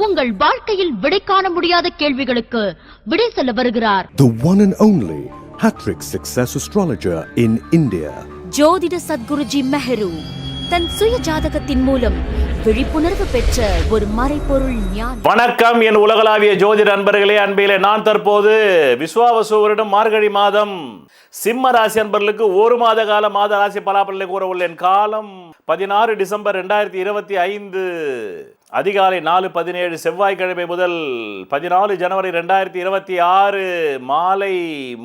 உங்கள் வாழ்க்கையில் விடை காண முடியாத கேள்விகளுக்கு விடை சொல்ல வருகிறார். The one and only hat-trick success astrologer in India. ஜோதிட சத்குருஜி மெஹரு தன் சுய ஜாதகத்தின் மூலம் விழிப்புணர்வு பெற்ற ஒரு மறைபொருள் ஞானி. வணக்கம் என் உலகளாவிய ஜோதிட அன்பர்களே, அன்பிலே நான் தற்போது விஸ்வாவசு வருடம் மார்கழி மாதம் சிம்ம ராசி அன்பர்களுக்கு ஒரு மாத கால மாத ராசி பலாபலனை கூற உள்ளேன். காலம் 16 டிசம்பர் 2025 அதிகாலை 4:17 செவ்வாய்க்கிழமை முதல் 14 ஜனவரி 2026 மாலை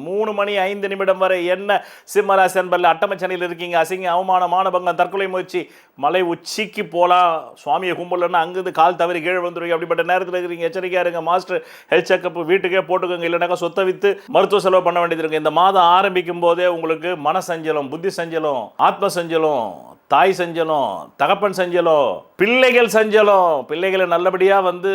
3:05 வரை. என்ன சிம்மராசி அன்பர்கள் அட்டமச்சனையில் இருக்கீங்க? அசிங்க அவமானம் மானபங்கம் தற்கொலை முயற்சி மலை உச்சிக்கு போகலாம், சுவாமியை கும்பலன்னா அங்கிருந்து கால் தவறி கீழே வந்துருவீங்க. அப்படிப்பட்ட நேரத்தில் இருக்கிறீங்க, எச்சரிக்கையாக இருங்க. மாஸ்டர் ஹெல்த் செக்கப் வீட்டுக்கே போட்டுக்கோங்க, இல்லைனாக்கா சொத்தை விற்று மருத்துவ செலவு பண்ண வேண்டியது இருக்கு. இந்த மாதம் ஆரம்பிக்கும் போதே உங்களுக்கு மன சஞ்சலம், புத்தி சஞ்சலம், ஆத்ம சஞ்சலம், தாய் சஞ்சலம், தகப்பன் சஞ்சலம், பிள்ளைகள் சஞ்சலம். பிள்ளைகளை நல்லபடியாக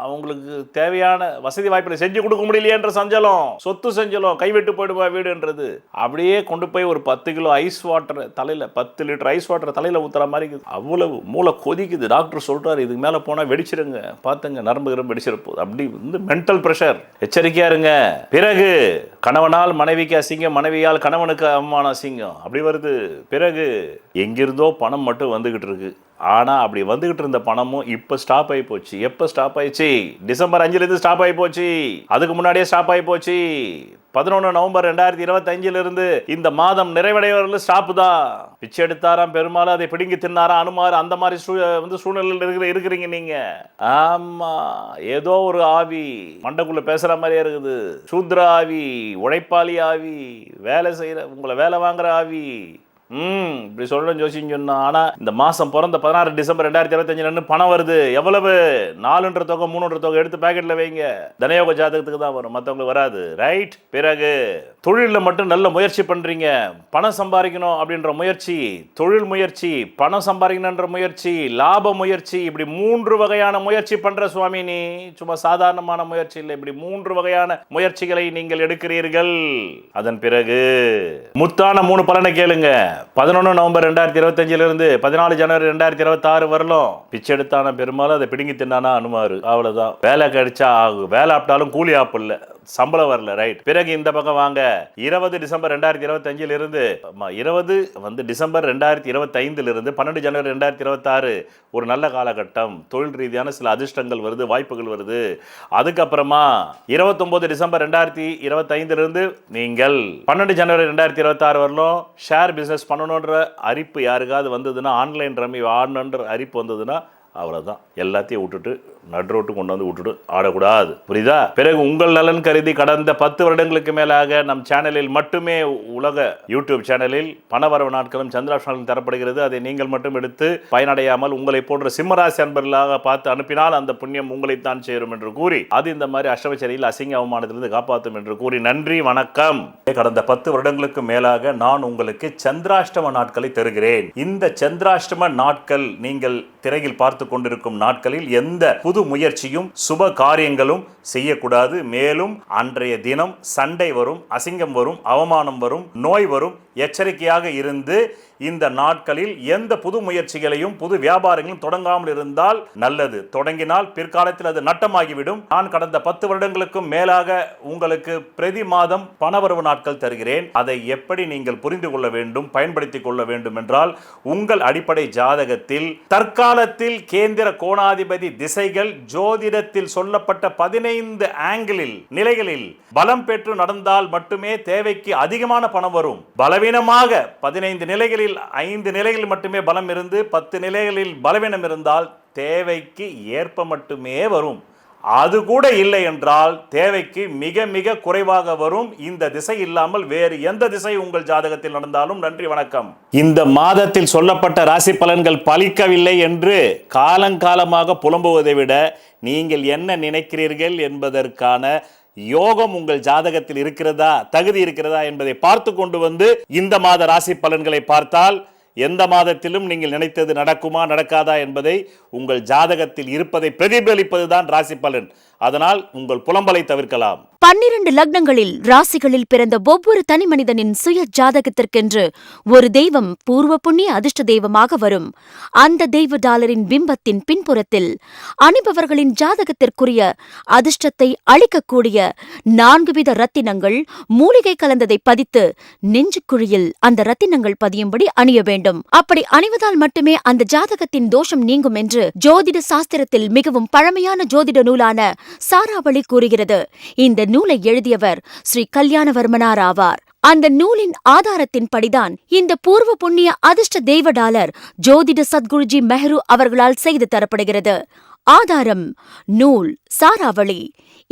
அவங்களுக்கு தேவையான வசதி வாய்ப்புகளை செஞ்சு கொடுக்க முடியலையன்ற சஞ்சலம், சொத்து சஞ்சலம், கைவிட்டு போயிடுவா வீடுன்றது. அப்படியே கொண்டு போய் ஒரு 10 கிலோ ஐஸ் வாட்டர் தலையில், 10 லிட்டர் ஐஸ் வாட்டர் தலையில் ஊற்றுற மாதிரி இருக்குது. அவ்வளவு மூளை கொதிக்குது. டாக்டர் சொல்கிறார், இதுக்கு மேலே போனால் வெடிச்சிருங்க, பார்த்துங்க, நரம்பு கிரம்பு வெடிச்சிட போகுது. அப்படி மென்டல் ப்ரெஷர், எச்சரிக்கையாக இருங்க. பிறகு கணவனால் மனைவிக்கு அசிங்கம், மனைவியால் கணவனுக்கு அவமான அசிங்கம், அப்படி வருது. பிறகு எங்கிருந்தோ பணம் மட்டும் வந்துக்கிட்டு இருக்கு. ஆனால் அப்படி வந்துகிட்டு இருந்த பணமும் இப்போ ஸ்டாப் ஆகி போச்சு. எப்போ ஸ்டாப் ஆயிடுச்சு? டிசம்பர் 5 ஸ்டாப் ஆகி போச்சு. அதுக்கு முன்னாடியே ஸ்டாப் ஆகி போச்சு. 11 நவம்பர் 2025 இந்த மாதம் நிறைவடைவர்கள் ஸ்டாப் தான். பிச்சை எடுத்தாராம் பெருமாள், அதை பிடுங்கி தின்னாரா அனுமார். அந்த மாதிரி சூழ்நிலையில் இருக்கிறீங்க நீங்க. ஆமா, ஏதோ ஒரு ஆவி மண்டக்குள்ள பேசுற மாதிரியே இருக்குது. சூத்ர ஆவி, உழைப்பாளி ஆவி, வேலை செய்யற, உங்களை வேலை வாங்குற ஆவி. இப்படி சொல்லணும் ஜோசின்னு சொன்னா. ஆனால் இந்த மாதம் பிறந்த 16 டிசம்பர் 2025 பணம் வருது. எவ்வளவு? 4 தொகை 3 தொகை எடுத்து பேக்கெட்டில் வைங்க. தனயோக ஜாதகத்துக்கு தான் வரும், மற்றவங்களுக்கு வராது. ரைட். பிறகு தொழிலில் மட்டும் நல்ல முயற்சி பண்ணுறீங்க, பணம் சம்பாதிக்கணும் அப்படின்ற முயற்சி, தொழில் முயற்சி, பணம் சம்பாதிக்கணுன்ற முயற்சி, லாப முயற்சி, இப்படி 3 வகையான முயற்சி பண்ணுற சுவாமி. நீ சும்மா சாதாரணமான முயற்சி இல்லை, இப்படி 3 வகையான முயற்சிகளை நீங்கள் எடுக்கிறீர்கள். அதன் பிறகு முத்தான 3 பலனை கேளுங்க. 11 நவம்பர் 2025 14 ஜனவரி 2026 வரலும் பிச்சை எடுத்தான பெருமாள், அதை பிடுங்கி தின்னானா அனுமாரு. அவ்வளவுதான். வேலை கிடைச்சா ஆகும், வேலை ஆப்டாலும் கூலி ஆப் இல்லை, சம்பளம் வரல. ரைட். பிறகு இந்த பக்கம் வாங்க. 20 டிசம்பர் 2025 20 டிசம்பர் 2025 12 ஜனவரி 2026 ஒரு நல்ல காலகட்டம். தொழில் ரீதியான சில அதிர்ஷ்டங்கள் வருது, வாய்ப்புகள் வருது. அதுக்கப்புறமா 29 டிசம்பர் 2025 நீங்கள் 12 ஜனவரி 2026 வரலும் ஷேர் பிசினஸ் பண்ணணுன்ற அரிப்பு யாருக்காவது வந்ததுன்னா, ஆன்லைன் ரம்மி ஆடணுன்ற அரிப்பு வந்ததுன்னா அவ்வளோதான். எல்லாத்தையும் விட்டுட்டு நடுரோட்டு கொண்டு வந்து விட்டுட்டு ஆடக்கூடாது. புரியுதா? பிறகு உங்கள் நலன் கருதி கடந்த 10 வருடங்களுக்கு மேலாக நம் சேனலில் மட்டுமே, உலக யூடியூப் சேனலில் பணவரவு நாட்களும் சந்திராஷ்டமங்களும் தரப்படுகிறது. அதை நீங்கள் மட்டும் எடுத்து பயனடையாமல் உங்களை போன்ற சிம்மராசி அன்பர்களாக பார்த்து அனுப்பினால் அந்த புண்ணியம் உங்களைத்தான் சேரும் என்று கூறி, அது இந்த மாதிரி அஷ்டமச்சரியில் அசிங்க அவமானத்திலிருந்து காப்பாற்றும் என்று கூறி நன்றி, வணக்கம். கடந்த 10 வருடங்களுக்கு மேலாக நான் உங்களுக்கு சந்திராஷ்டம நாட்களை தருகிறேன். இந்த சந்திராஷ்டம நாட்கள் நீங்கள் திரையில் பார்த்து கொண்டிருக்கும் நாட்களில் எந்த புது முயற்சியும் சுப காரியங்களும் செய்யக்கூடாது. மேலும் அன்றைய தினம் சண்டை வரும், அசிங்கம் வரும், அவமானம் வரும், நோய் வரும். எச்சரிக்கையாக இருந்து இந்த நாட்களில் எந்த புது முயற்சிகளையும் புது வியாபாரங்களும் தொடங்காமல் இருந்தால் நல்லது. தொடங்கினால் பிற்காலத்தில் அது நட்டமாகிவிடும். நான் கடந்த 10 வருடங்களுக்கும் மேலாக உங்களுக்கு பிரதி மாதம் பணவரவு நாட்கள் தருகிறேன். அதை எப்படி நீங்கள் புரிந்து கொள்ள வேண்டும், பயன்படுத்திக் கொள்ள வேண்டும் என்றால், உங்கள் அடிப்படை ஜாதகத்தில் தற்காலத்தில் கேந்திர கோணாதிபதி திசைகள் ஜோதிடத்தில் சொல்லப்பட்ட 15 ஆங்கிளில் நிலைகளில் பலம் பெற்று நடந்தால் மட்டுமே தேவைக்கு அதிகமான பணம் வரும். பலவீனமாக 15 நிலைகளில் 5 நிலைகளில் மட்டுமே பலம் இருந்து 10 நிலைகளில் பலவீனம் இருந்தால் தேவைக்கு ஏற்ப மட்டுமே வரும். அது கூட இல்லை என்றால் தேவைக்கு மிக மிக குறைவாக வரும். இந்த திசை இல்லாமல் வேறு எந்த திசை உங்கள் ஜாதகத்தில் நடந்தாலும் நன்றி, வணக்கம். இந்த மாதத்தில் சொல்லப்பட்ட ராசி பலன்கள் பலிக்கவில்லை என்று காலங்காலமாக புலம்புவதை விட, நீங்கள் என்ன நினைக்கிறீர்கள் என்பதற்கான யோகம் உங்கள் ஜாதகத்தில் இருக்கிறதா, தகுதி இருக்கிறதா என்பதை பார்த்து கொண்டு வந்து இந்த மாத ராசி பலன்களை பார்த்தால் எந்த மாதத்திலும் நீங்கள் நினைத்தது நடக்குமா நடக்காதா என்பதை உங்கள் ஜாதகத்தில் இருப்பதை பிரதிபலிப்பதுதான் ராசி பலன். அதனால் உங்கள் புலம்பலை தவிர்க்கலாம். 12 லக்னங்களில் ராசிகளில் பிறந்த ஒவ்வொரு தனி மனிதனின் சுய ஜாதகத்திற்கென்று ஒரு தெய்வம் பூர்வ புண்ணிய அதிர்ஷ்ட தெய்வமாக வரும். அந்த தெய்வ டாலரின் பிம்பத்தின் பின்புறத்தில் அணிபவர்களின் ஜாதகத்திற்குரிய அதிர்ஷ்டத்தை அளிக்கக்கூடிய 4 வித ரத்தினங்கள் மூலிகை கலந்ததை பதித்து நெஞ்சுக்குழியில் அந்த ரத்தினங்கள் பதியும்படி அணிய வேண்டும். அப்படி அணிவதால் மட்டுமே அந்த ஜாதகத்தின் தோஷம் நீங்கும் என்று ஜோதிட சாஸ்திரத்தில் மிகவும் பழமையான ஜோதிட நூலான சாராவளி கூறுகிறது. இந்த நூலை எழுதியவர் ஸ்ரீ கல்யாணவர்மனார் ஆவார். அந்த நூலின் ஆதாரத்தின்படிதான் இந்த பூர்வ புண்ணிய அதிர்ஷ்ட தெய்வ டாலர் ஜோதிட சத்குருஜி மெஹரு அவர்களால் செய்து தரப்படுகிறது. ஆதாரம் நூல் சாராவளி.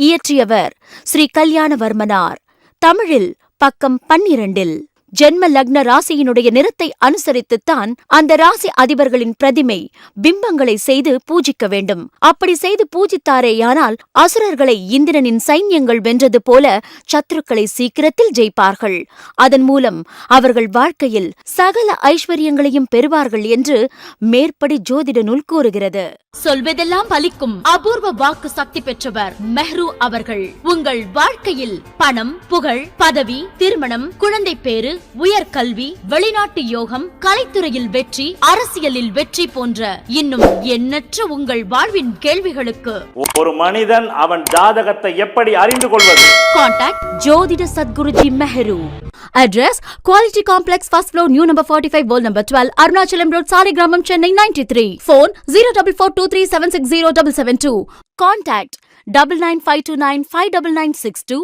இயற்றியவர் ஸ்ரீ கல்யாணவர்மனார். தமிழில் பக்கம் 12. ஜென்ம லக்ன ராசியினுடைய நிறத்தை அனுசரித்துத்தான் அந்த ராசி அதிபர்களின் பிரதிமை பிம்பங்களை செய்து பூஜிக்க வேண்டும். அப்படி செய்து பூஜித்தாரேயானால் அசுரர்களை இந்திரனின் சைன்யங்கள் வென்றது போல சத்துருக்களை சீக்கிரத்தில் ஜெயிப்பார்கள். அதன் மூலம் அவர்கள் வாழ்க்கையில் சகல ஐஸ்வர்யங்களையும் பெறுவார்கள் என்று மேற்படி ஜோதிட நூல் கூறுகிறது. சொல்வதெல்லாம் பலிக்கும் அபூர்வ வாக்கு சக்தி பெற்றவர் மெஹ்ரு அவர்கள். உங்கள் வாழ்க்கையில் பணம், புகழ், பதவி, திருமணம், குழந்தை பேறு, உயர்கல்வி, வெளிநாட்டு யோகம், கலைத்துறையில் வெற்றி, அரசியலில் வெற்றி போன்ற இன்னும் எண்ணற்ற உங்கள் வாழ்வின் கேள்விகளுக்கு ஒரு மனிதன் அவன் ஜாதகத்தை எப்படி அறிந்து கொள்வது? கான்டாக்ட் ஜோதிட Sadguruji Mehru. Address Quality Complex, first floor, new number 45, wall number 12, Arunachalam Road, Saligramam, Chennai 93. Phone 04423760772. Contact 99529 59962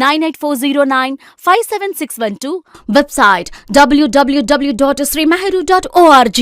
98409 57612. Website www.srimeheru.org.